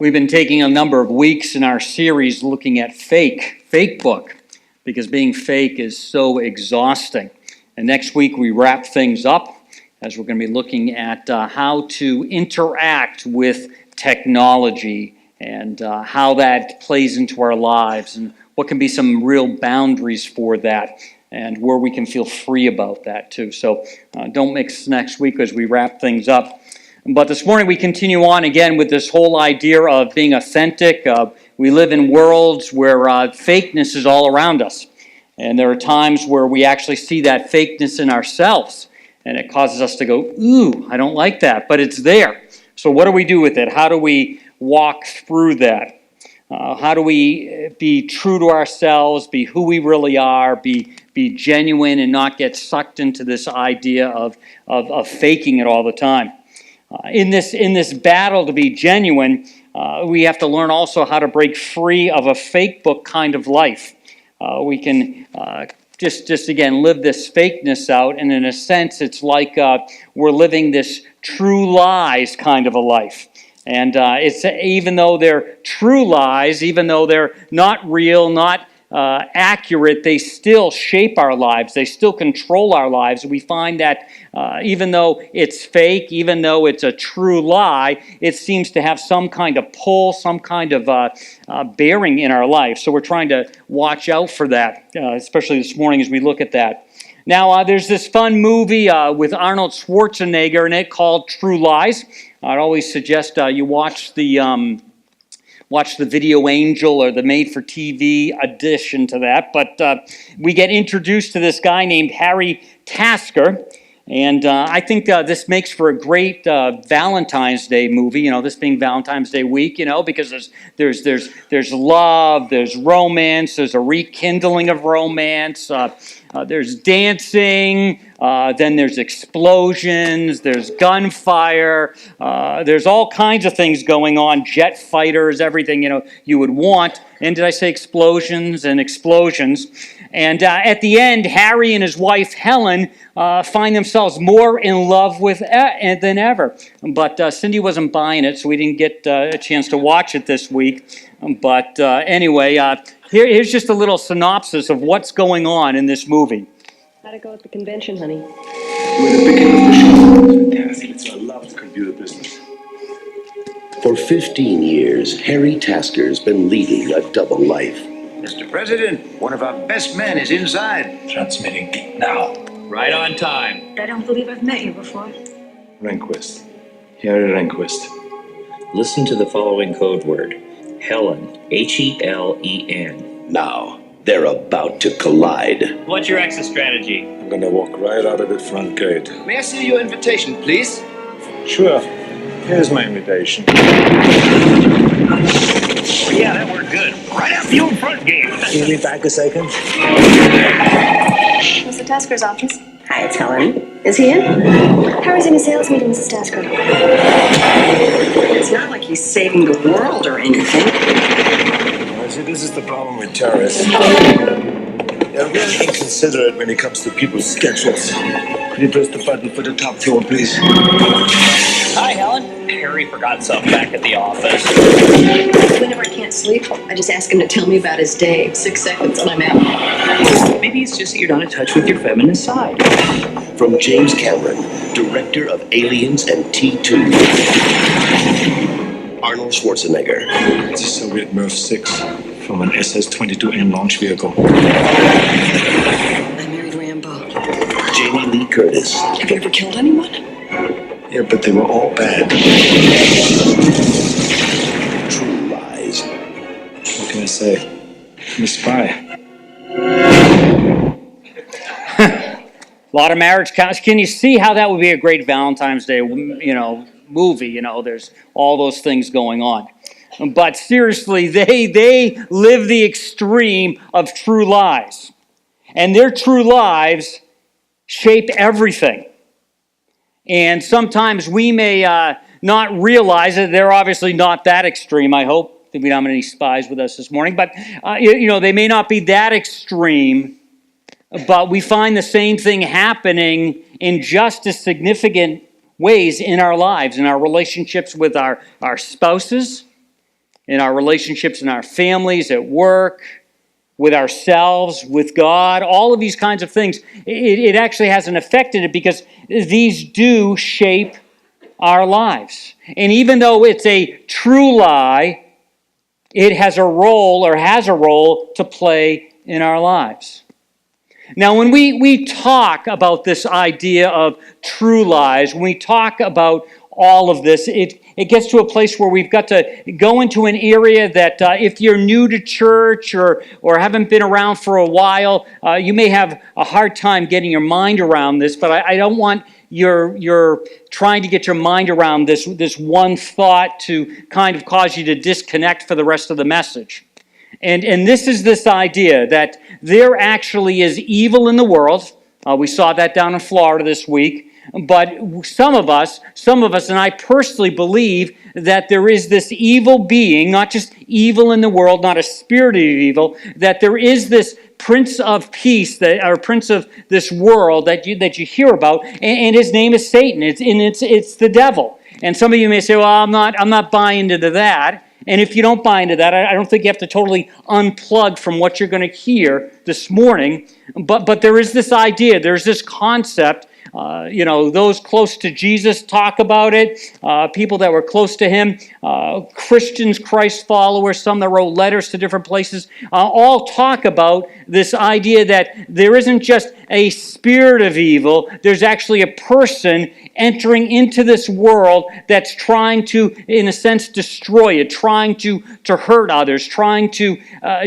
We've been taking a number of weeks in our series looking at fakebook, because being fake is so exhausting. And next week we wrap things up as we're going to be looking at how to interact with technology and how that plays into our lives and what can be some real boundaries for that and where we can feel free about that too. So don't mix next week as we wrap things up. But this morning we continue on again with this whole idea of being authentic. We live in worlds where fakeness is all around us. And there are times where we actually see that fakeness in ourselves. And it causes us to go, ooh, I don't like that, but it's there. So what do we do with it? How do we walk through that? How do we be true to ourselves, be who we really are, be genuine and not get sucked into this idea of faking it all the time? In this battle to be genuine, we have to learn also how to break free of a fake book kind of life. We can just again live this fakeness out, and in a sense, it's like we're living this true lies kind of a life. And it's even though they're true lies, even though they're not real, not accurate, they still shape our lives. They still control our lives. We find that even though it's fake, even though it's a true lie, it seems to have some kind of pull, some kind of bearing in our life. So we're trying to watch out for that, especially this morning as we look at that. Now, there's this fun movie with Arnold Schwarzenegger in it called True Lies. I'd always suggest you watch the Video Angel or the made-for-TV edition to that. But we get introduced to this guy named Harry Tasker. And I think this makes for a great Valentine's Day movie, this being Valentine's Day week, because there's love, there's romance, there's a rekindling of romance, there's dancing, then there's explosions, there's gunfire, there's all kinds of things going on, jet fighters, everything, you would want. And did I say explosions and explosions? And at the end, Harry and his wife, Helen, find themselves more in love with than ever. But Cindy wasn't buying it, so we didn't get a chance to watch it this week. But anyway, here's just a little synopsis of what's going on in this movie. How'd it go at the convention, honey? We're the beginning of the show. Fantastic. It's I love the computer business. For 15 years, Harry Tasker's been leading a double life. Mr. President, one of our best men is inside. Transmitting now. Right on time. I don't believe I've met you before. Rehnquist. Harry Rehnquist. Listen to the following code word. Helen. Helen. Now, they're about to collide. What's your exit strategy? I'm gonna walk right out of the front gate. May I see your invitation, please? Sure. Here's my invitation. Yeah, that worked good. Right out the old front gate. Can you be back a second? Mr. Tasker's office. Hi, it's Helen. Is he in? Harry's in a sales meeting, Mrs. Tasker. It's not like he's saving the world or anything. Well, see, this is the problem with terrorists. They're really inconsiderate when it comes to people's schedules. Could you press the button for the top floor, please? Hi, Helen. Harry forgot something back at the office. Whenever I can't sleep, I just ask him to tell me about his day. 6 seconds and I'm out. Maybe it's just that you're not in touch with your feminine side. From James Cameron, director of Aliens and T2, Arnold Schwarzenegger. It's a Soviet Merv 6 from an SS-22N launch vehicle. I married Rambo. Jamie Lee Curtis. Have you ever killed anyone? Yeah, but they were all bad. True Lies. What can I say? I'm a spy. A lot of marriage counts. Can you see how that would be a great Valentine's Day, movie? There's all those things going on. But seriously, they live the extreme of true lies. And their true lives shape everything. And sometimes we may not realize it. They're obviously not that extreme, I hope. We don't have any spies with us this morning. But, they may not be that extreme. But we find the same thing happening in just as significant ways in our lives, in our relationships with our spouses, in our relationships in our families, at work, with ourselves, with God, all of these kinds of things. It actually has an effect in it because these do shape our lives. And even though it's a true lie, it has a role to play in our lives. Now, when we talk about this idea of true lies, when we talk about all of this, it gets to a place where we've got to go into an area that if you're new to church or haven't been around for a while, you may have a hard time getting your mind around this, but I don't want you're trying to get your mind around this one thought to kind of cause you to disconnect for the rest of the message. And this is this idea that there actually is evil in the world. We saw that down in Florida this week. But some of us, and I personally believe that there is this evil being, not just evil in the world, not a spirit of evil, that there is this Prince of Peace, or Prince of this world that you hear about, and his name is Satan. It's the devil. And some of you may say, well, I'm not buying into that. And if you don't buy into that, I don't think you have to totally unplug from what you're going to hear this morning. But there is this idea, there's this concept. Those close to Jesus talk about it. People that were close to him, Christians, Christ followers, some that wrote letters to different places, all talk about this idea that there isn't just a spirit of evil, there's actually a person entering into this world that's trying to, in a sense, destroy it, trying to hurt others, trying to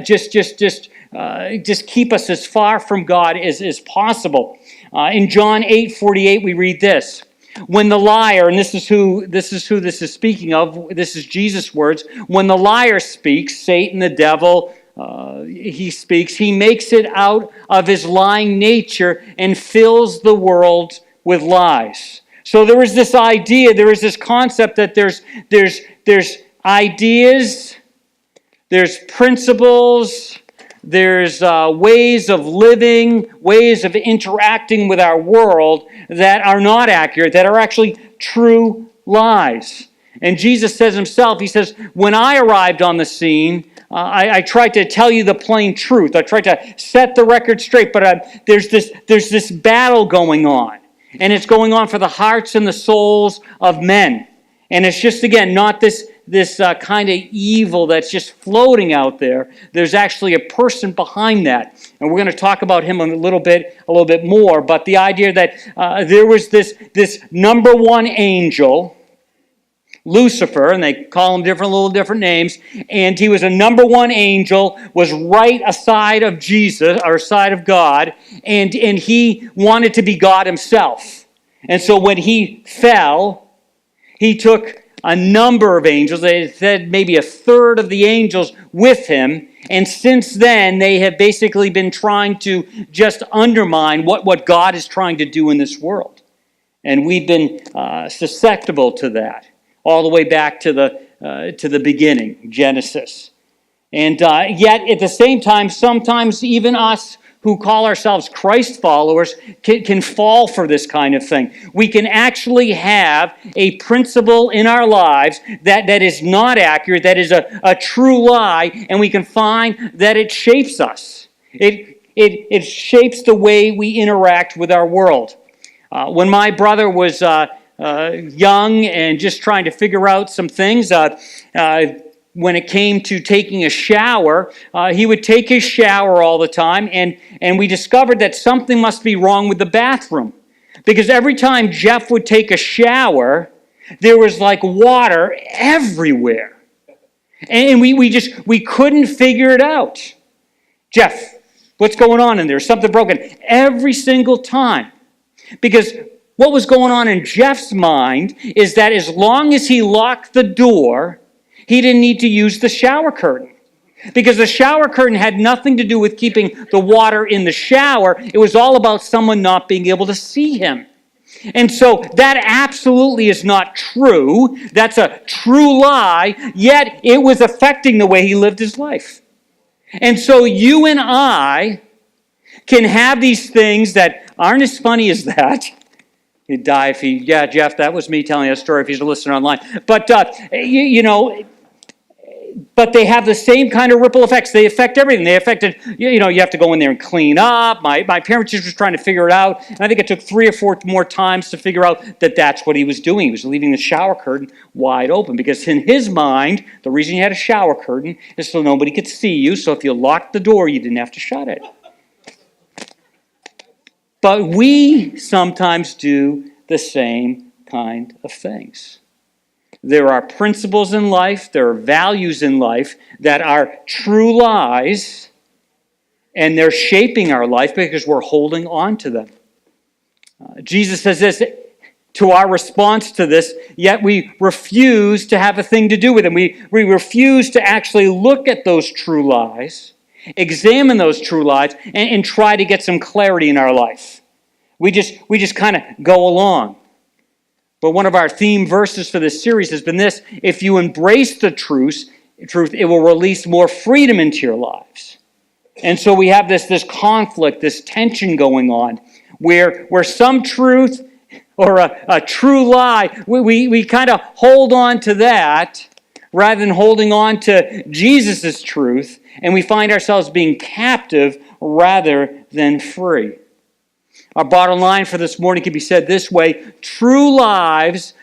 just keep us as far from God as possible. In John 8:48, we read this: when the liar, and this is who this is speaking of, this is Jesus' words, when the liar speaks, Satan, the devil, he speaks, he makes it out of his lying nature and fills the world with lies. So there is this idea, there is this concept that there's ideas, there's principles, there's ways of living, ways of interacting with our world that are not accurate, that are actually true lies. And Jesus says himself, he says, when I arrived on the scene, I tried to tell you the plain truth. I tried to set the record straight, but there's this battle going on. And it's going on for the hearts and the souls of men. And it's just, again, not this kind of evil that's just floating out there. There's actually a person behind that. And we're going to talk about him a little bit more. But the idea that there was this number one angel, Lucifer, and they call him little different names, and he was a number one angel, was right aside of Jesus, or side of God, and he wanted to be God himself. And so when he fell, he took a number of angels, they said maybe a third of the angels with him, and since then they have basically been trying to just undermine what God is trying to do in this world. And we've been susceptible to that, all the way back to the beginning, Genesis. And yet, at the same time, sometimes even us who call ourselves Christ followers can fall for this kind of thing. We can actually have a principle in our lives that is not accurate, that is a true lie, and we can find that it shapes us. It shapes the way we interact with our world. When my brother was young and just trying to figure out some things, when it came to taking a shower, he would take his shower all the time, and we discovered that something must be wrong with the bathroom. Because every time Jeff would take a shower, there was like water everywhere. And we couldn't figure it out. Jeff, what's going on in there? Something broken. Every single time. Because what was going on in Jeff's mind is that as long as he locked the door, he didn't need to use the shower curtain. Because the shower curtain had nothing to do with keeping the water in the shower. It was all about someone not being able to see him. And so that absolutely is not true. That's a true lie, yet it was affecting the way he lived his life. And so you and I can have these things that aren't as funny as that. He'd die if he, yeah, Jeff, that was me telling a story if he's listening online. But, But they have the same kind of ripple effects. They affect everything. They affected, you have to go in there and clean up. My parents just was trying to figure it out. And I think it took 3 or 4 more times to figure out that that's what he was doing. He was leaving the shower curtain wide open. Because in his mind, the reason you had a shower curtain is so nobody could see you. So if you locked the door, you didn't have to shut it. But we sometimes do the same kind of things. There are principles in life, there are values in life that are true lies, and they're shaping our life because we're holding on to them. Jesus says this to our response to this, yet we refuse to have a thing to do with them. We refuse to actually look at those true lies, examine those true lies, and try to get some clarity in our life. We just kind of go along. But one of our theme verses for this series has been this: if you embrace the truth, it will release more freedom into your lives. And so we have this conflict, this tension going on, where some truth or a true lie, we kind of hold on to that rather than holding on to Jesus' truth, and we find ourselves being captive rather than free. Our bottom line for this morning can be said this way: true lives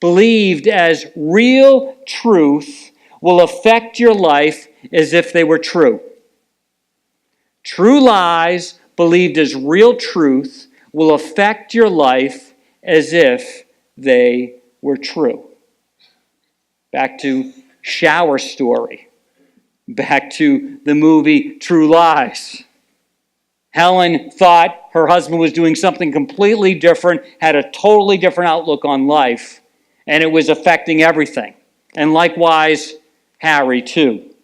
believed as real truth will affect your life as if they were true. True lies believed as real truth will affect your life as if they were true. Back to shower story. Back to the movie True Lies. Helen thought her husband was doing something completely different, had a totally different outlook on life, and it was affecting everything. And likewise, Harry too.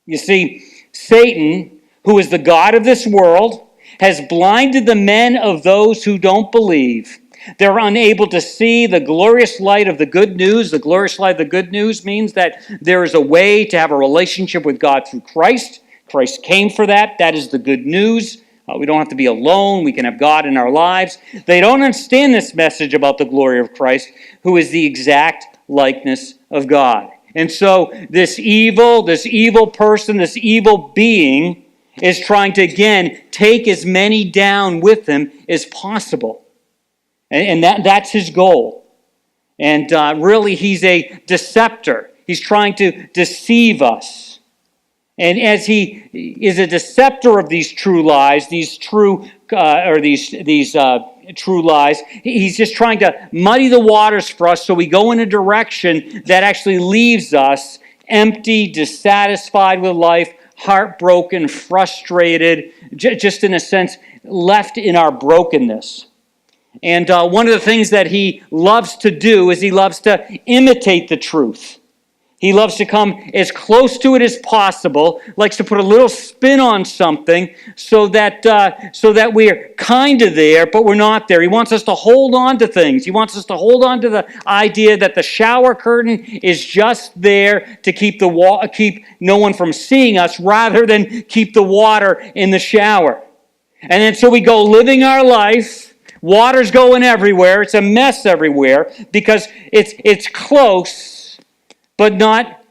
You see, Satan, who is the god of this world, has blinded the men of those who don't believe. They're unable to see the glorious light of the good news. The glorious light of the good news means that there is a way to have a relationship with God through Christ. Christ came for that. That is the good news. We don't have to be alone. We can have God in our lives. They don't understand this message about the glory of Christ, who is the exact likeness of God. And so this evil person, this evil being is trying to, again, take as many down with him as possible. And that's his goal. And really, he's a deceptor. He's trying to deceive us. And as he is a deceptor of these true lies, these true lies, he's just trying to muddy the waters for us so we go in a direction that actually leaves us empty, dissatisfied with life, heartbroken, frustrated, just in a sense, left in our brokenness. And one of the things that he loves to do is he loves to imitate the truth. He loves to come as close to it as possible, likes to put a little spin on something so that we're kind of there, but we're not there. He wants us to hold on to things. He wants us to hold on to the idea that the shower curtain is just there to keep no one from seeing us, rather than keep the water in the shower. And then so we go living our life. Water's going everywhere. It's a mess everywhere because it's close, but not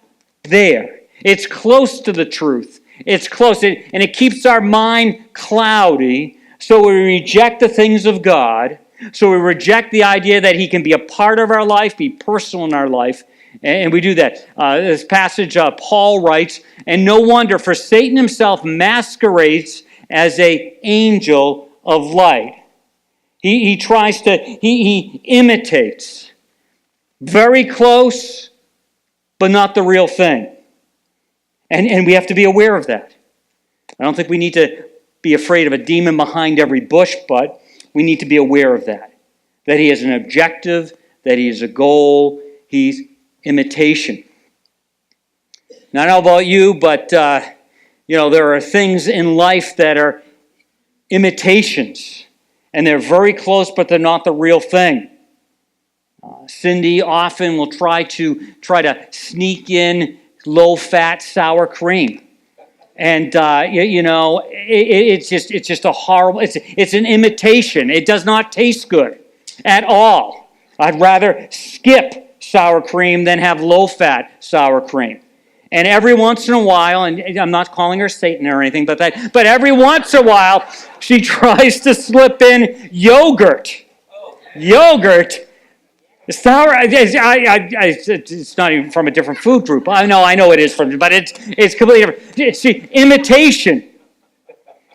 there. It's close to the truth. It's close, and it keeps our mind cloudy, so we reject the things of God, so we reject the idea that he can be a part of our life, be personal in our life, and we do that. This passage, Paul writes, "And no wonder, for Satan himself masquerades as an angel of light." He imitates. Very close, but not the real thing. And we have to be aware of that. I don't think we need to be afraid of a demon behind every bush, but we need to be aware of that. That he has an objective, that he has a goal, he's imitation. Now, I don't know about you, but there are things in life that are imitations. And they're very close, but they're not the real thing. Cindy often will try to sneak in low-fat sour cream, and it's just a horrible. It's an imitation. It does not taste good at all. I'd rather skip sour cream than have low-fat sour cream. And every once in a while, and I'm not calling her Satan or anything, but every once in a while, she tries to slip in yogurt. Yogurt? It's not, it's not even from a different food group. I know it is from, but it's completely different. See, imitation.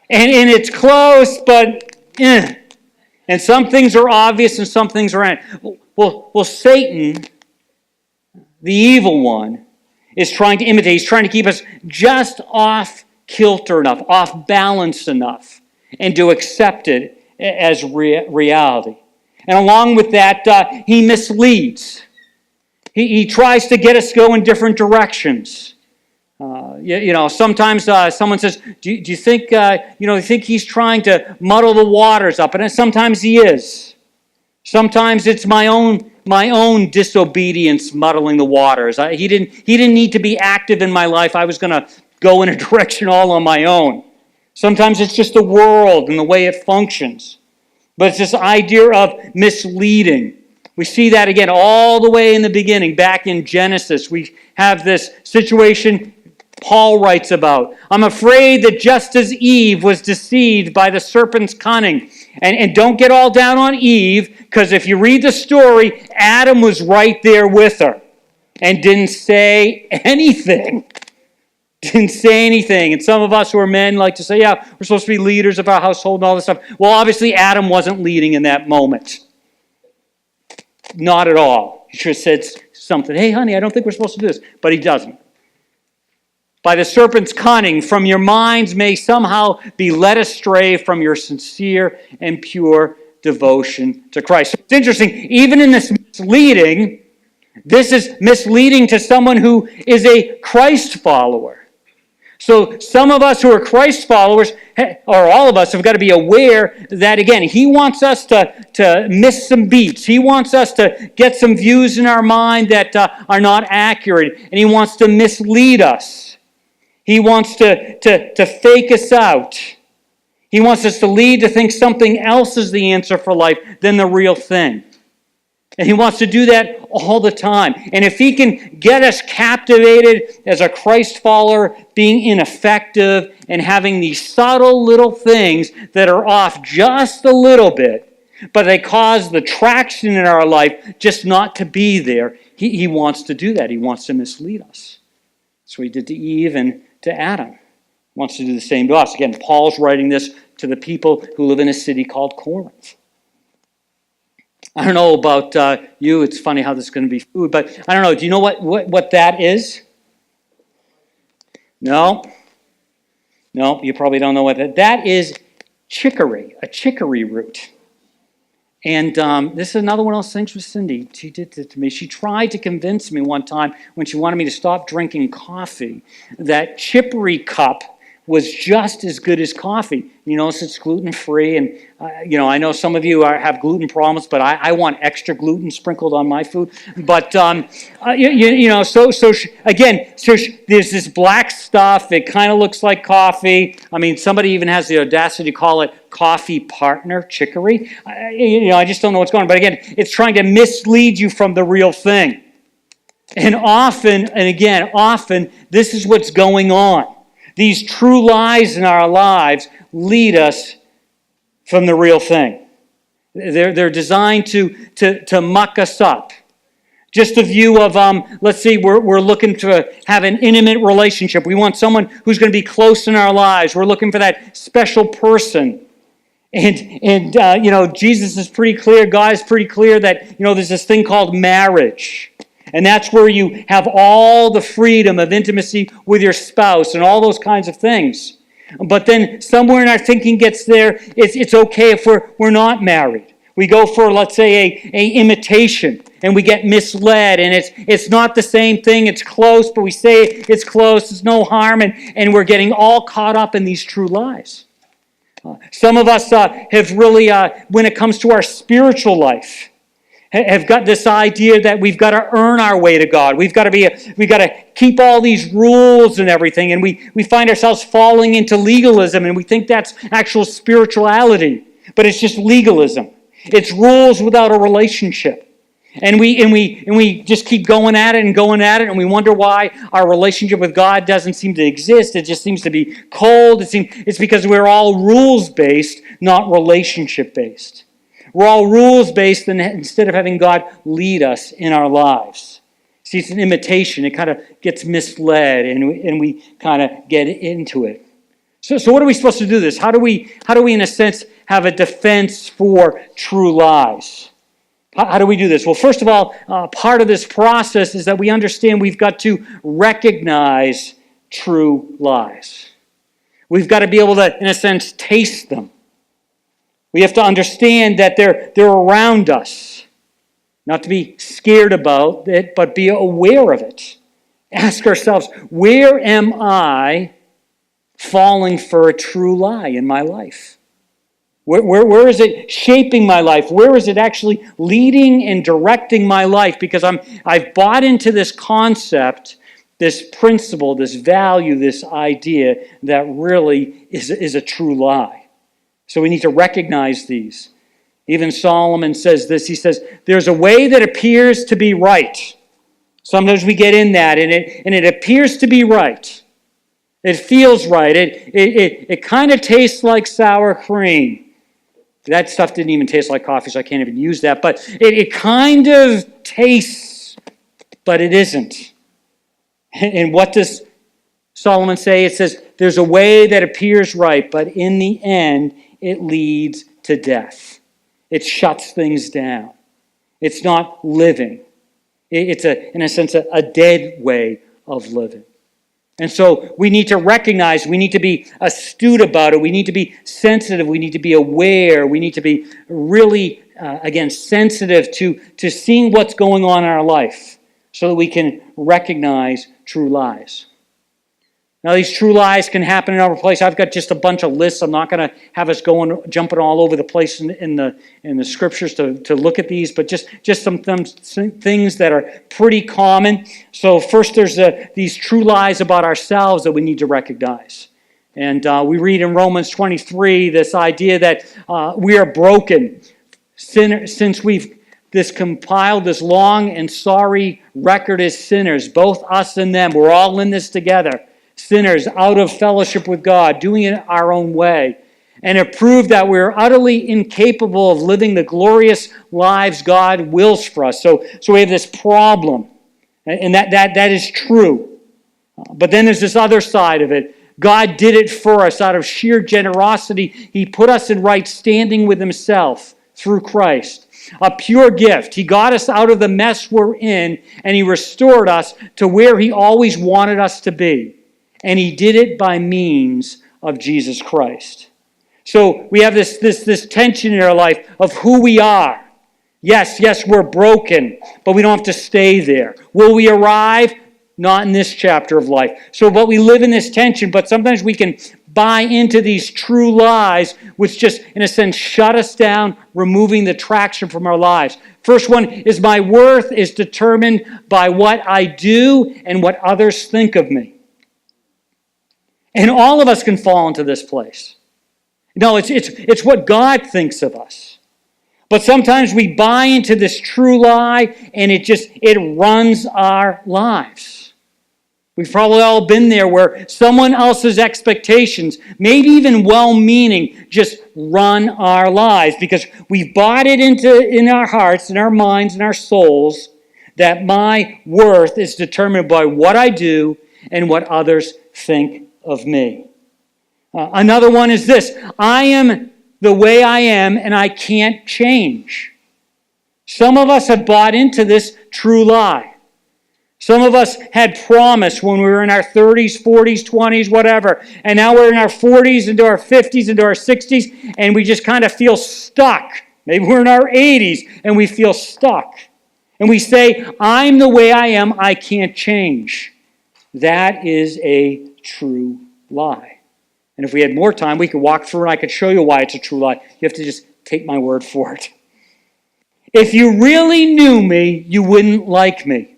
And it's close, but And some things are obvious and some things aren't. Well, Satan, the evil one, is trying to imitate. He's trying to keep us just off kilter enough, off balance enough, and to accept it as reality. And along with that, he misleads. He tries to get us to go in different directions. Sometimes someone says, "Do you think you think he's trying to muddle the waters up?" And sometimes he is. Sometimes it's my own disobedience muddling the waters. He didn't need to be active in my life. I was going to go in a direction all on my own. Sometimes it's just the world and the way it functions. But it's this idea of misleading. We see that again all the way in the beginning, back in Genesis. We have this situation Paul writes about. I'm afraid that just as Eve was deceived by the serpent's cunning, and don't get all down on Eve, because if you read the story, Adam was right there with her and didn't say anything. Didn't say anything. And some of us who are men like to say, yeah, we're supposed to be leaders of our household and all this stuff. Well, obviously Adam wasn't leading in that moment. Not at all. He should have said something. Hey, honey, I don't think we're supposed to do this. But he doesn't. By the serpent's cunning, from your minds may somehow be led astray from your sincere and pure devotion to Christ. So it's interesting, even in this misleading, this is misleading to someone who is a Christ follower. So some of us who are Christ followers, or all of us, have got to be aware that, again, he wants us to miss some beats. He wants us to get some views in our mind that are not accurate, and he wants to mislead us. He wants to fake us out. He wants us to lead to think something else is the answer for life than the real thing. And he wants to do that all the time. And if he can get us captivated as a Christ follower, being ineffective and having these subtle little things that are off just a little bit, but they cause the traction in our life just not to be there, he wants to do that. He wants to mislead us. That's what he did to Eve and to Adam. He wants to do the same to us. Again, Paul's writing this to the people who live in a city called Corinth. I don't know about you. It's funny how this is going to be food, but I don't know. Do you know what that is? No, you probably don't know what that is. Chicory, a chicory root. And this is another one of those things with Cindy. She did it to me. She tried to convince me one time when she wanted me to stop drinking coffee that chicory cup was just as good as coffee. You notice it's gluten-free, and I know some of you have gluten problems, but I want extra gluten sprinkled on my food. But there's this black stuff. It kind of looks like coffee. I mean, somebody even has the audacity to call it coffee partner chicory. I just don't know what's going on. But again, it's trying to mislead you from the real thing. And often, this is what's going on. These true lies in our lives lead us from the real thing. They're designed to muck us up. Just a view of, let's see, we're looking to have an intimate relationship. We want someone who's going to be close in our lives. We're looking for that special person. And Jesus is pretty clear, God is pretty clear that, there's this thing called marriage. And that's where you have all the freedom of intimacy with your spouse and all those kinds of things. But then somewhere in our thinking gets there, it's okay if we're not married. We go for, let's say, a imitation, and we get misled, and it's not the same thing. It's close, but we say it's close. There's no harm, and we're getting all caught up in these true lies. Some of us have really, when it comes to our spiritual life, have got this idea that we've got to earn our way to God. We've got to keep all these rules and everything, and we find ourselves falling into legalism, and we think that's actual spirituality, but it's just legalism. It's rules without a relationship. And we just keep going at it, and we wonder why our relationship with God doesn't seem to exist. It just seems to be cold. It's because we're all rules-based, not relationship-based. We're all rules-based instead of having God lead us in our lives. See, it's an imitation. It kind of gets misled, and we kind of get into it. So what are we supposed to do this? How do we, in a sense, have a defense for true lies? How do we do this? Well, first of all, part of this process is that we understand we've got to recognize true lies. We've got to be able to, in a sense, taste them. We have to understand that they're around us. Not to be scared about it, but be aware of it. Ask ourselves, where am I falling for a true lie in my life? Where is it shaping my life? Where is it actually leading and directing my life? Because I've bought into this concept, this principle, this value, this idea that really is a true lie. So we need to recognize these. Even Solomon says this. He says, there's a way that appears to be right. Sometimes we get in that, and it appears to be right. It feels right. It kind of tastes like sour cream. That stuff didn't even taste like coffee, so I can't even use that. But it kind of tastes, but it isn't. And what does Solomon say? It says, there's a way that appears right, but in the end, it leads to death. It shuts things down. It's not living. It's, in a sense, a dead way of living. And so we need to recognize, we need to be astute about it, we need to be sensitive, we need to be aware, we need to be really, again, sensitive to seeing what's going on in our life so that we can recognize true lies. Now, these true lies can happen in our place. I've got just a bunch of lists. I'm not going to have us jumping all over the place in the scriptures to look at these, but just some things that are pretty common. So first, there's these true lies about ourselves that we need to recognize. And we read in Romans 23 this idea that we are broken. Since we've compiled this long and sorry record as sinners, both us and them, we're all in this together. Sinners out of fellowship with God, doing it our own way, and have proved that we're utterly incapable of living the glorious lives God wills for us. So we have this problem, and that is true. But then there's this other side of it. God did it for us out of sheer generosity. He put us in right standing with Himself through Christ. A pure gift. He got us out of the mess we're in, and He restored us to where He always wanted us to be. And He did it by means of Jesus Christ. So we have this tension in our life of who we are. Yes, we're broken, but we don't have to stay there. Will we arrive? Not in this chapter of life. But we live in this tension, but sometimes we can buy into these true lies, which just, in a sense, shut us down, removing the traction from our lives. First one is my worth is determined by what I do and what others think of me. And all of us can fall into this place. No, it's what God thinks of us. But sometimes we buy into this true lie, and it runs our lives. We've probably all been there where someone else's expectations, maybe even well-meaning, just run our lives because we've bought it in our hearts, in our minds, in our souls, that my worth is determined by what I do and what others think of me. Another one is this: I am the way I am and I can't change. Some of us have bought into this true lie. Some of us had promise when we were in our 30s, 40s, 20s, whatever, and now we're in our 40s, into our 50s, into our 60s, and we just kind of feel stuck. Maybe we're in our 80s and we feel stuck. And we say, I'm the way I am, I can't change. That is a true lie. And if we had more time, we could walk through and I could show you why it's a true lie. You have to just take my word for it. If you really knew me, you wouldn't like me.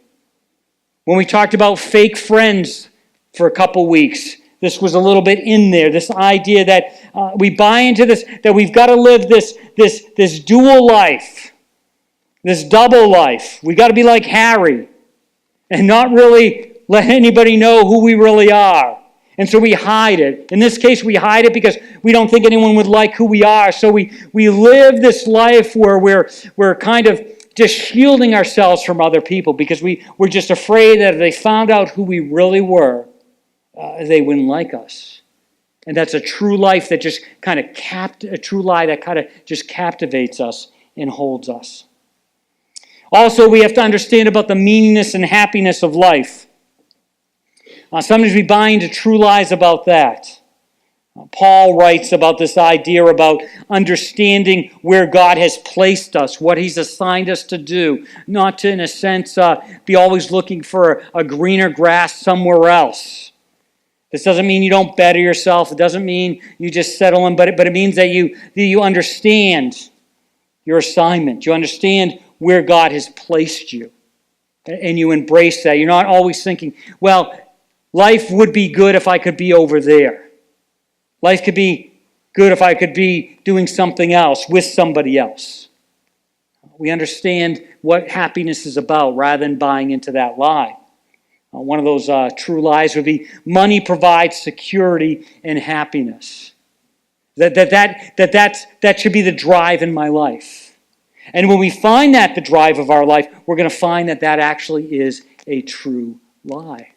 When we talked about fake friends for a couple weeks, this was a little bit in there, this idea that we buy into this, that we've got to live this dual life. This double life. We got to be like Harry and not really let anybody know who we really are. And so we hide it. In this case, we hide it because we don't think anyone would like who we are. So we live this life where we're kind of just shielding ourselves from other people because we're just afraid that if they found out who we really were, they wouldn't like us. And that's a true life that just kind of a true lie that kind of just captivates us and holds us. Also, we have to understand about the meaningless and happiness of life. Sometimes we buy into true lies about that. Paul writes about this idea about understanding where God has placed us, what He's assigned us to do, not to, in a sense, be always looking for a greener grass somewhere else. This doesn't mean you don't better yourself. It doesn't mean you just settle in, but it means that you understand your assignment. You understand where God has placed you, and you embrace that. You're not always thinking, well, life would be good if I could be over there. Life could be good if I could be doing something else with somebody else. We understand what happiness is about rather than buying into that lie. One of those true lies would be money provides security and happiness. That should be the drive in my life. And when we find that the drive of our life, we're going to find that actually is a true lie.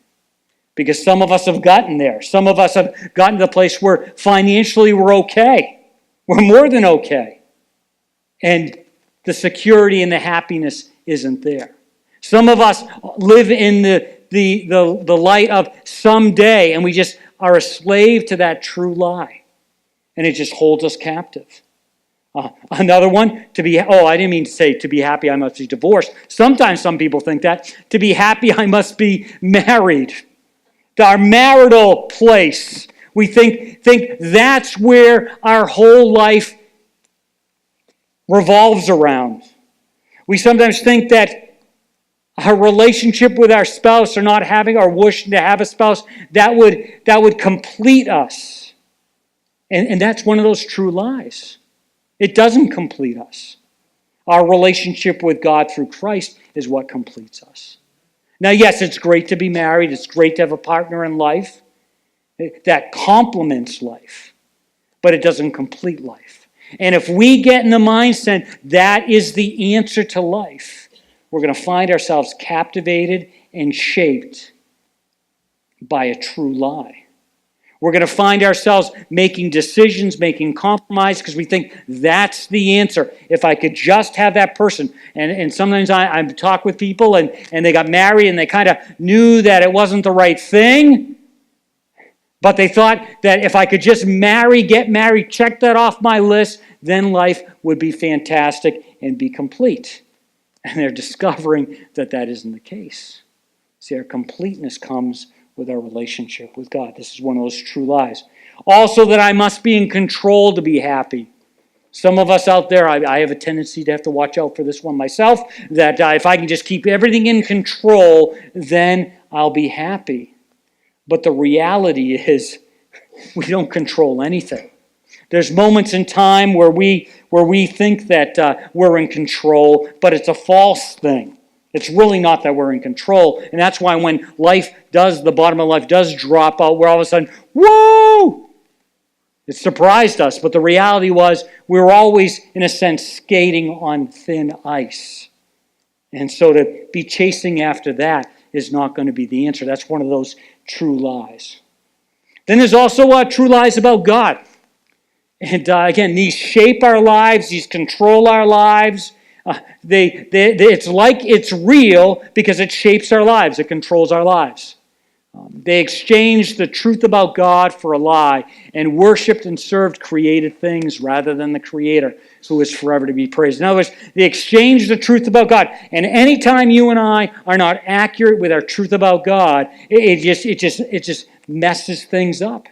Because some of us have gotten there. Some of us have gotten to the place where financially we're okay. We're more than okay. And the security and the happiness isn't there. Some of us live in the light of someday, and we just are a slave to that true lie. And it just holds us captive. Another one, I didn't mean to say to be happy I must be divorced. Sometimes some people think that. To be happy I must be married. Our marital place. We think that's where our whole life revolves around. We sometimes think that our relationship with our spouse or not having or wishing to have a spouse, that would complete us. And that's one of those true lies. It doesn't complete us. Our relationship with God through Christ is what completes us. Now, yes, it's great to be married. It's great to have a partner in life. That complements life. But it doesn't complete life. And if we get in the mindset that is the answer to life, we're going to find ourselves captivated and shaped by a true lie. We're going to find ourselves making decisions, making compromise, because we think that's the answer. If I could just have that person. And sometimes I talk with people and they got married and they kind of knew that it wasn't the right thing. But they thought that if I could just get married, check that off my list, then life would be fantastic and be complete. And they're discovering that isn't the case. See, our completeness comes with our relationship with God. This is one of those true lies. Also, that I must be in control to be happy. Some of us out there, I have a tendency to have to watch out for this one myself, that if I can just keep everything in control, then I'll be happy. But the reality is, we don't control anything. There's moments in time where we think that we're in control, but it's a false thing. It's really not that we're in control. And that's why when the bottom of life does drop out, we're all of a sudden, whoa! It surprised us, but the reality was we were always, in a sense, skating on thin ice. And so to be chasing after that is not going to be the answer. That's one of those true lies. Then there's also true lies about God. And again, these shape our lives, these control our lives. It's like it's real because it shapes our lives. It controls our lives. They exchanged the truth about God for a lie and worshipped and served created things rather than the Creator, who is forever to be praised. In other words, they exchanged the truth about God. And anytime you and I are not accurate with our truth about God, it just messes things up.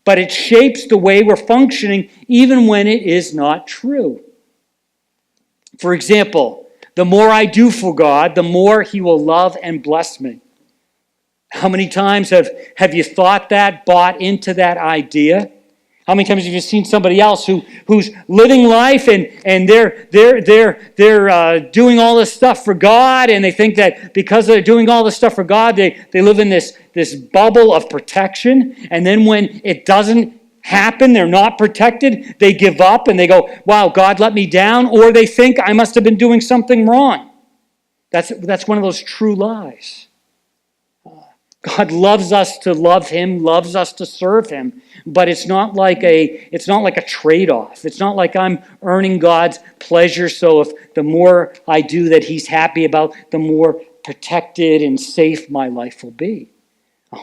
But it shapes the way we're functioning even when it is not true. For example, the more I do for God, the more He will love and bless me. How many times have you thought that, bought into that idea? How many times have you seen somebody else who's living life and they're doing all this stuff for God, and they think that because they're doing all this stuff for God, they live in this bubble of protection, and then when it doesn't happen, they're not protected, they give up and they go, wow, God let me down, or they think I must have been doing something wrong. That's one of those true lies. God loves us to love Him, loves us to serve Him, but it's not like a trade-off. It's not like I'm earning God's pleasure, so if the more I do that He's happy about, the more protected and safe my life will be.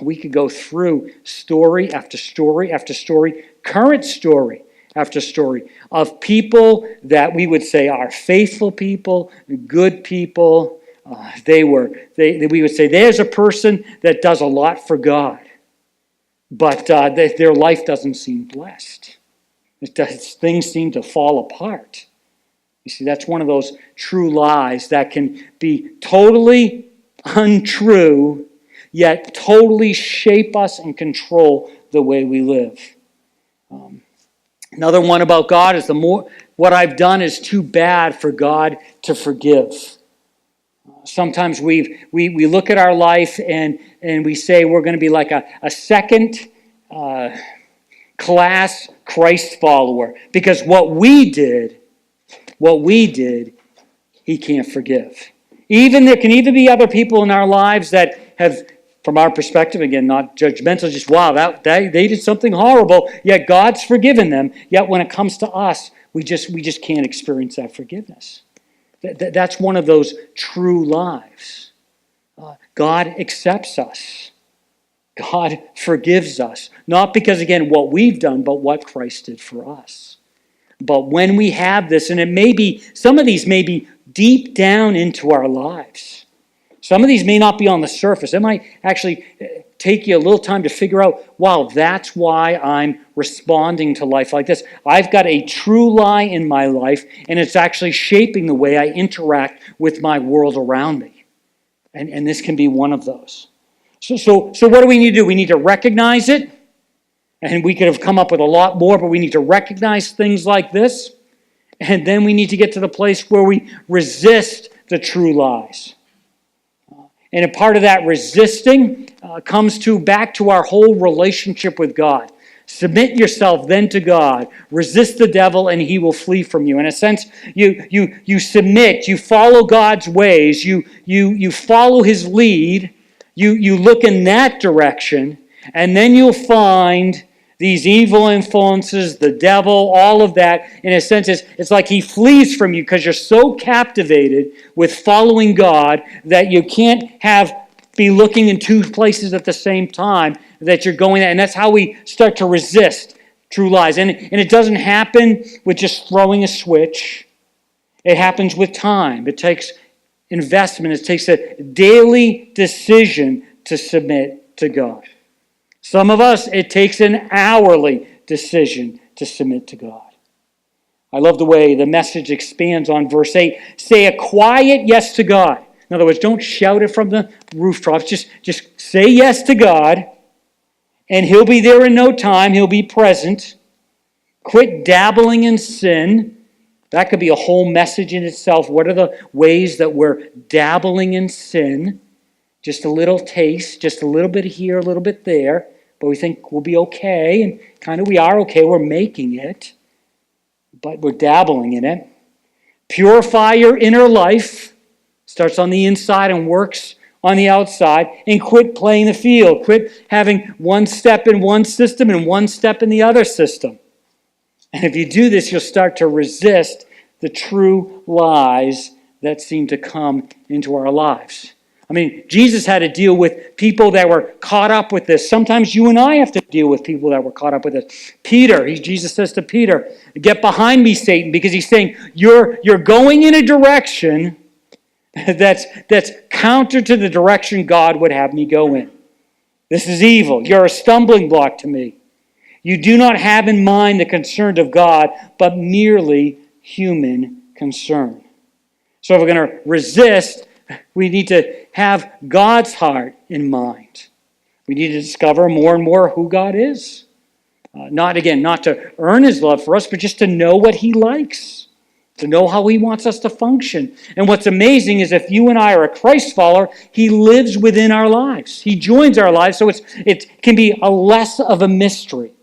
We could go through story after story after story, current story after story of people that we would say are faithful people, good people. We would say there's a person that does a lot for God, but their life doesn't seem blessed. Things seem to fall apart. You see, that's one of those true lies that can be totally untrue, yet totally shape us and control the way we live. Another one about God is what I've done is too bad for God to forgive. Sometimes we look at our life and we say we're going to be like a second class Christ follower because what we did, He can't forgive. There can even be other people in our lives that have, from our perspective, again, not judgmental, just wow, they did something horrible, yet God's forgiven them. Yet when it comes to us, we just can't experience that forgiveness. That's one of those true lives. God accepts us. God forgives us. Not because, again, what we've done, but what Christ did for us. But when we have this, and some of these may be deep down into our lives. Some of these may not be on the surface. It might actually take you a little time to figure out, wow, that's why I'm responding to life like this. I've got a true lie in my life, and it's actually shaping the way I interact with my world around me. And this can be one of those. So what do we need to do? We need to recognize it, and we could have come up with a lot more, but we need to recognize things like this, and then we need to get to the place where we resist the true lies. And a part of that resisting comes back to our whole relationship with God. Submit yourself then to God. Resist the devil and he will flee from you. In a sense, you submit, you follow God's ways, you follow His lead, you look in that direction, and then you'll find these evil influences, the devil, all of that, in a sense, it's like he flees from you because you're so captivated with following God that you can't be looking in two places at the same time, that you're going there. And that's how we start to resist true lies. And it doesn't happen with just throwing a switch. It happens with time. It takes investment. It takes a daily decision to submit to God. Some of us, it takes an hourly decision to submit to God. I love the way the Message expands on verse 8. Say a quiet yes to God. In other words, don't shout it from the rooftops. Just say yes to God, and He'll be there in no time. He'll be present. Quit dabbling in sin. That could be a whole message in itself. What are the ways that we're dabbling in sin? Just a little taste, just a little bit here, a little bit there, but we think we'll be okay, and kind of we are okay, we're making it, but we're dabbling in it. Purify your inner life, starts on the inside and works on the outside, and quit playing the field. Quit having one step in one system and one step in the other system. And if you do this, you'll start to resist the true lies that seem to come into our lives. I mean, Jesus had to deal with people that were caught up with this. Sometimes you and I have to deal with people that were caught up with this. Jesus says to Peter, "Get behind me, Satan," because he's saying, you're going in a direction that's counter to the direction God would have me go in. This is evil. You're a stumbling block to me. You do not have in mind the concern of God, but merely human concern. So if we're going to resist, we need to have God's heart in mind. We need to discover more and more who God is. Not to earn his love for us, but just to know what he likes, to know how he wants us to function. And what's amazing is if you and I are a Christ follower, he lives within our lives. He joins our lives, so it can be a less of a mystery.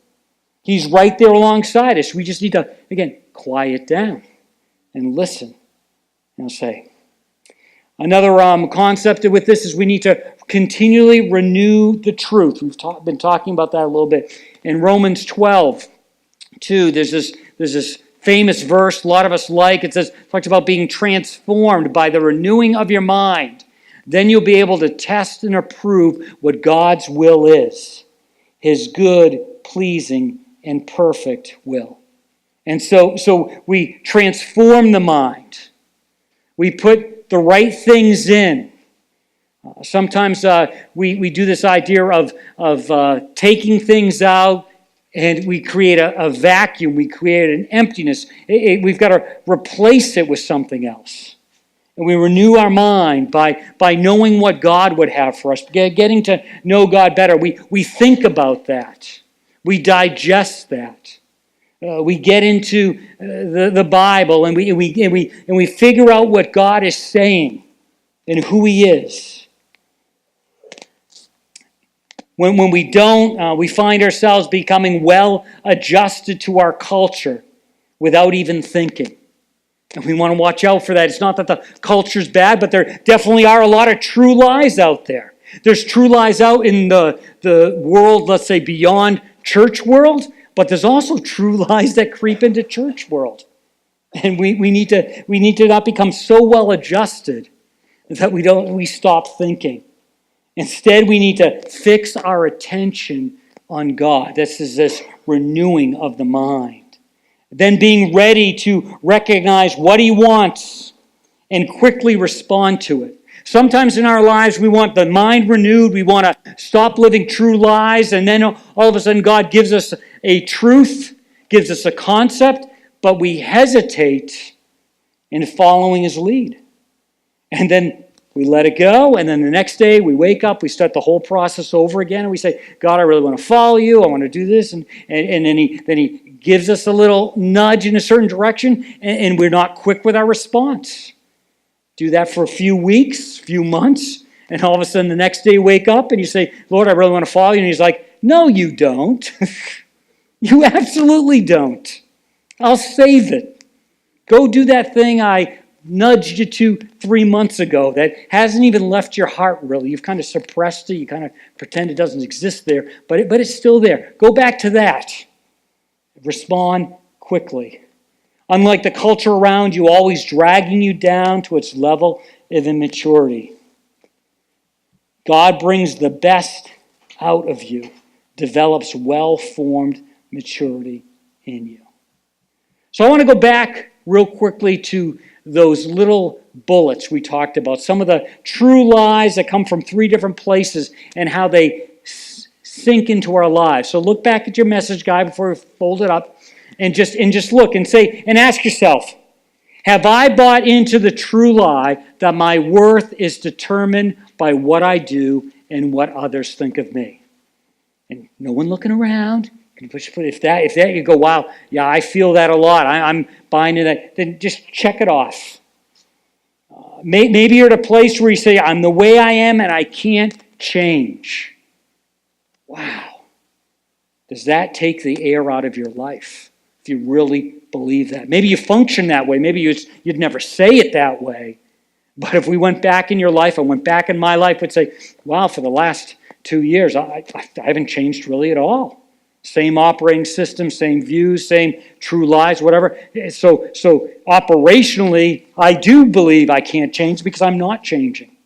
He's right there alongside us. We just need to, again, quiet down and listen and say. Another concept with this is we need to continually renew the truth. We've been talking about that a little bit. In Romans 12:2, there's this famous verse a lot of us like. It talks about being transformed by the renewing of your mind. Then you'll be able to test and approve what God's will is, his good, pleasing, and perfect will. And so we transform the mind. We put the right things in. Sometimes we do this idea of taking things out, and we create a vacuum. We create an emptiness. We've got to replace it with something else. And we renew our mind by knowing what God would have for us, getting to know God better. We think about that. We digest that. We get into the Bible, and we figure out what God is saying and who he is. When we don't, we find ourselves becoming well adjusted to our culture without even thinking. And we want to watch out for that. It's not that the culture's bad, but there definitely are a lot of true lies out there. There's true lies out in the world, let's say, beyond church world, but there's also true lies that creep into church world. And we need to not become so well adjusted that we stop thinking. Instead, we need to fix our attention on God. This is this renewing of the mind. Then being ready to recognize what he wants and quickly respond to it. Sometimes in our lives, we want the mind renewed. We want to stop living true lies. And then all of a sudden, God gives us a truth, gives us a concept, but we hesitate in following his lead. And then we let it go, and then the next day we wake up, we start the whole process over again, and we say, God, I really want to follow you, I want to do this, and then he gives us a little nudge in a certain direction, and we're not quick with our response. Do that for a few weeks, few months, and all of a sudden the next day you wake up and you say, Lord, I really want to follow you, and he's like, no, you don't. You absolutely don't. I'll save it. Go do that thing I nudged you to 3 months ago that hasn't even left your heart, really. You've kind of suppressed it. You kind of pretend it doesn't exist there, but it's still there. Go back to that. Respond quickly. Unlike the culture around you, always dragging you down to its level of immaturity. God brings the best out of you, develops well-formed maturity in you. So I want to go back real quickly to those little bullets we talked about, some of the true lies that come from 3 different places and how they sink into our lives. So look back at your message guide before we fold it up and just look and say and ask yourself, have I bought into the true lie that my worth is determined by what I do and what others think of me? And no one looking around. If that you go, wow, yeah, I feel that a lot. I'm buying into that. Then just check it off. Maybe you're at a place where you say, I'm the way I am and I can't change. Wow. Does that take the air out of your life? If you really believe that. Maybe you function that way. Maybe you'd never say it that way. But if we went back in your life, I went back in my life, would say, wow, for the last 2 years, I haven't changed really at all. Same operating system, same views, same true lies, whatever. So operationally, I do believe I can't change because I'm not changing.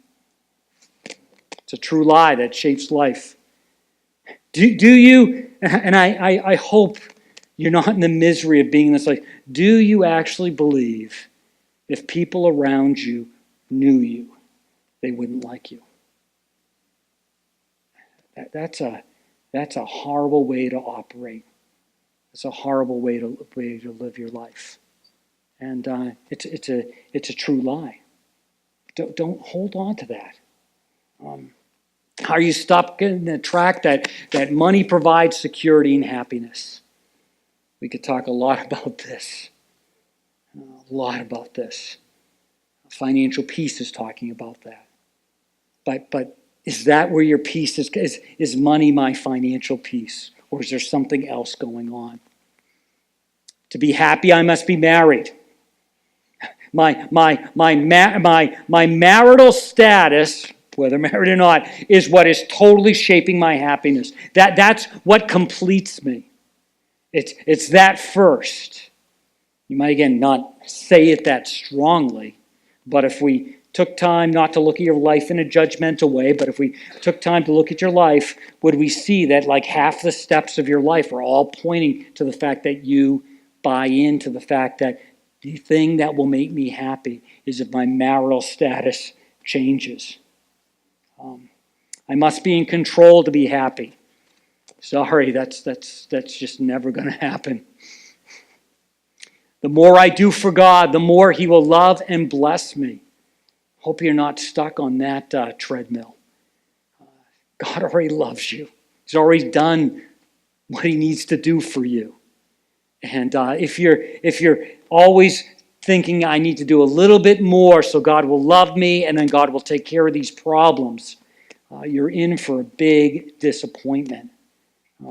It's a true lie that shapes life. Do you, and I hope you're not in the misery of being in this life, do you actually believe if people around you knew you, they wouldn't like you? That's a horrible way to operate. It's a horrible way to live your life. And it's a true lie. Don't hold on to that. Are you stuck in the track that money provides security and happiness? We could talk a lot about this. A lot about this. Financial peace is talking about that. But is that where your peace is? Is money my financial peace? Or is there something else going on? To be happy, I must be married. My marital status, whether married or not, is what is totally shaping my happiness. That's what completes me. It's that first. You might, again, not say it that strongly, but if we took time not to look at your life in a judgmental way, but if we took time to look at your life, would we see that like half the steps of your life are all pointing to the fact that you buy into the fact that the thing that will make me happy is if my marital status changes. I must be in control to be happy. Sorry, that's just never going to happen. The more I do for God, the more He will love and bless me. Hope you're not stuck on that treadmill. God already loves you. He's already done what He needs to do for you. And if you're always thinking I need to do a little bit more so God will love me and then God will take care of these problems, you're in for a big disappointment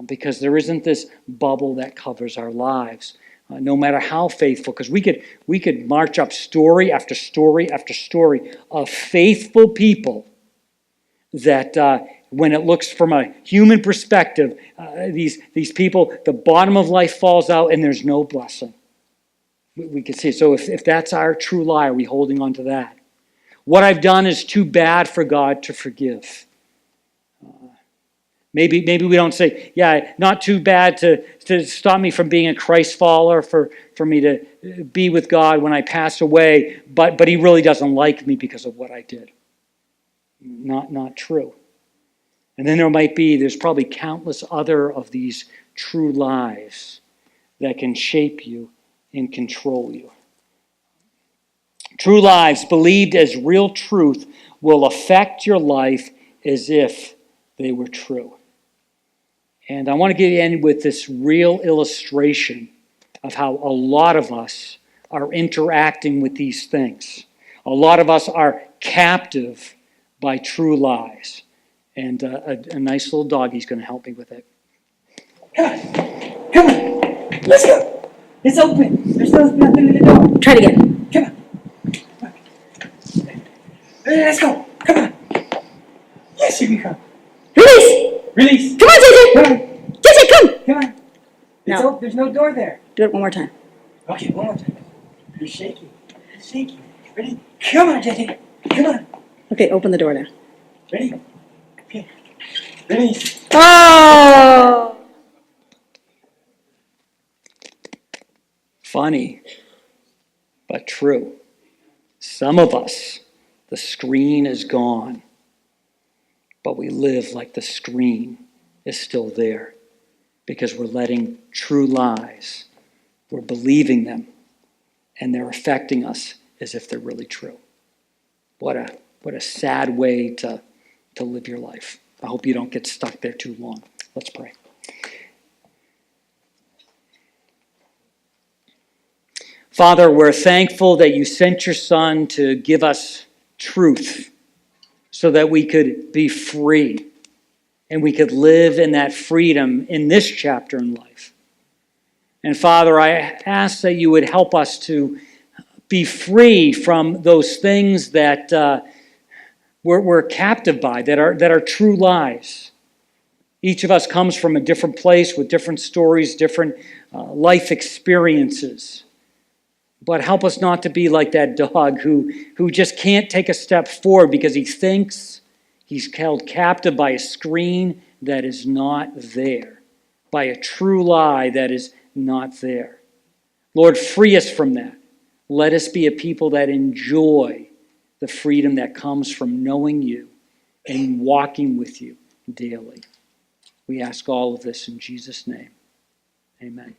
because there isn't this bubble that covers our lives. No matter how faithful, because we could march up story after story after story of faithful people that when it looks from a human perspective, these people, the bottom of life falls out and there's no blessing. We can see. So if that's our true lie, are we holding on to that? What I've done is too bad for God to forgive. Maybe we don't say, yeah, not too bad to stop me from being a Christ follower, for me to be with God when I pass away, but He really doesn't like me because of what I did. Not true. And then there's probably countless other of these true lies that can shape you and control you. True lies believed as real truth will affect your life as if they were true. And I want to end with this real illustration of how a lot of us are interacting with these things. A lot of us are captive by true lies. And a nice little doggy's going to help me with it. Come on, let's go. It's open. There's nothing in the door. Try it again. Come on. Let's go. Come on. Yes, you can come. Release! Release. Come on, JJ! Come on. JJ, come! Come on. It's No. open. There's no door there. Do it one more time. Okay, one more time. You're shaky. You're shaky. Ready? Come on, JJ. Come on. Okay, open the door now. Ready? Okay. Release. Oh! Funny, but true. Some of us, the screen is gone, but we live like the screen is still there because we're letting true lies, we're believing them, and they're affecting us as if they're really true. What a sad way to live your life. I hope you don't get stuck there too long. Let's pray. Father, we're thankful that you sent your Son to give us truth so that we could be free and we could live in that freedom in this chapter in life. And Father, I ask that you would help us to be free from those things that we're captive by, that are true lies. Each of us comes from a different place with different stories, different life experiences. But help us not to be like that dog who just can't take a step forward because he thinks he's held captive by a screen that is not there, by a true lie that is not there. Lord, free us from that. Let us be a people that enjoy the freedom that comes from knowing you and walking with you daily. We ask all of this in Jesus' name. Amen.